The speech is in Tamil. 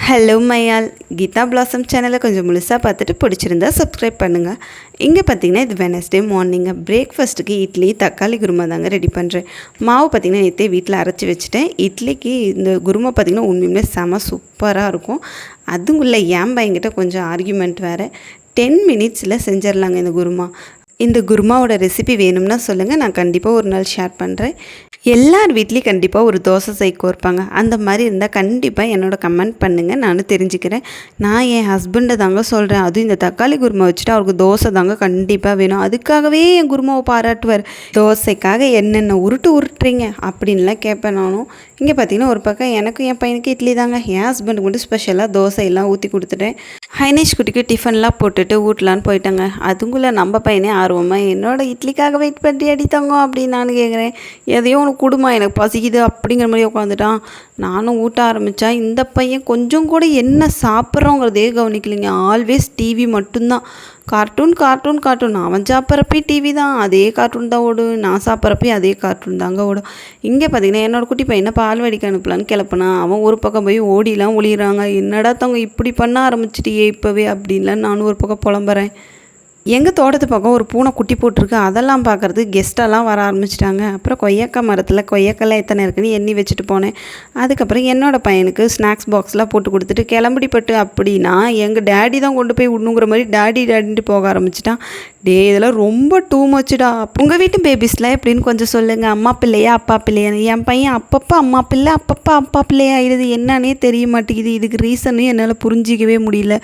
ஹலோ மையால் கீதா பிளாசம் சேனலை கொஞ்சம் முழுசாக பார்த்துட்டு பிடிச்சிருந்தா சப்ஸ்கிரைப் பண்ணுங்கள். இங்கே பார்த்தீங்கன்னா இது வெனஸ்டே மார்னிங்கு பிரேக்ஃபாஸ்ட்டுக்கு இட்லி தக்காளி குருமா தாங்க ரெடி பண்ணுறேன். மாவு பார்த்திங்கன்னா நேற்றே வீட்டில் அரைச்சி வச்சுட்டேன். இட்லிக்கு இந்த குருமா பார்த்திங்கன்னா உண்மையுமே செம சூப்பராக இருக்கும். அதுக்குள்ளே என் பையன்கிட்ட கொஞ்சம் ஆர்கியூமெண்ட் வேறு. 10 மினிட்ஸில் செஞ்சிடலாங்க இந்த குருமா. இந்த குருமாவோட ரெசிபி வேணும்னா சொல்லுங்கள், நான் கண்டிப்பாக ஒரு நாள் ஷேர் பண்ணுறேன். எல்லார் வீட்லேயும் கண்டிப்பாக ஒரு தோசை சைக்கோ இருப்பாங்க. அந்த மாதிரி இருந்தால் கண்டிப்பாக என்னோட கமெண்ட் பண்ணுங்கள், நானும் தெரிஞ்சுக்கிறேன். நான் என் ஹஸ்பண்டை தாங்க சொல்கிறேன். அதுவும் இந்த தக்காளி குருமா வச்சுட்டு அவருக்கு தோசை தாங்க கண்டிப்பாக வேணும். அதுக்காகவே என் குருமாவை பாராட்டுவார். தோசைக்காக என்னென்ன உருட்டுறீங்க அப்படின்லாம் கேட்பேன் நானும். இங்கே பார்த்தீங்கன்னா ஒரு பக்கம் எனக்கும் என் பையனுக்கு இட்லி தாங்க. என் ஹஸ்பண்டுக்கு மட்டும் ஸ்பெஷலாக தோசையெல்லாம் ஊற்றி கொடுத்துட்டேன். ஹைனேஷ் குட்டிக்கு டிஃபன்லாம் போட்டுட்டு ஊட்டலான்னு போயிட்டாங்க. அதுக்குள்ளே நம்ம பையனே ஆர்வமாக என்னோட இட்லிக்காக வெயிட் பண்ணி அடித்தாங்க அப்படின்னு நான் கேட்குறேன். எதையோ உனக்கு கொடுமா, எனக்கு பசிக்குது அப்படிங்கிற மாதிரி உட்காந்துட்டான். நானும் ஊட்ட ஆரம்பித்தேன். இந்த பையன் கொஞ்சம் கூட என்ன சாப்பிட்றோங்கிறதே கவனிக்கலைங்க. ஆல்வேஸ் டிவி மட்டும்தான். Cartoon cartoon cartoon. அவன் சாப்பிட்றப்பையும் டிவி தான், அதே கார்ட்டூன் தான் ஓடும். நான் சாப்பிட்றப்பையும் அதே கார்ட்டூன் தாங்க ஓடும். இங்கே பார்த்தீங்கன்னா என்னோடய குட்டி பையனை பால் வடிக்க அனுப்பலான்னு கிளப்புனா அவன் ஒரு பக்கம் போய் ஓடிலாம் ஒளிகிறாங்க. என்னடா தவங்க இப்படி பண்ண ஆரம்பிச்சிட்டியே இப்போவே அப்படின்லாம் நானும் ஒரு பக்கம் புலம்புறேன். எங்கள் தோட்டத்து பக்கம் ஒரு பூனை குட்டி போட்டிருக்கு. அதெல்லாம் பார்க்குறதுக்கு கெஸ்ட்டெல்லாம் வர ஆரம்பிச்சிட்டாங்க. அப்புறம் கொய்யாக்காய் மரத்தில் கொய்யாக்காய்லாம் எத்தனை இருக்குன்னு எண்ணி வச்சுட்டு போனேன். அதுக்கப்புறம் என்னோடய பையனுக்கு ஸ்நாக்ஸ் பாக்ஸ்லாம் போட்டு கொடுத்துட்டு கிளம்பிடிப்பட்டு அப்படின்னா எங்கள் டேடி தான் கொண்டு போய் விடணுங்கிற மாதிரி டாடின்ட்டு போக ஆரம்பிச்சிட்டான். இதெல்லாம் ரொம்ப டூ மச்சுடா. உங்கள் வீட்டு பேபிஸ்லாம் எப்படின்னு கொஞ்சம் சொல்லுங்கள். அம்மா பிள்ளையா அப்பா பிள்ளையா? என் பையன் அப்பப்போ அம்மா பிள்ளை அப்பப்போ அப்பா பிள்ளையா ஆயிடுது. என்னன்னே தெரிய மாட்டேங்குது. இதுக்கு ரீசனும் என்னால் புரிஞ்சிக்கவே முடியல.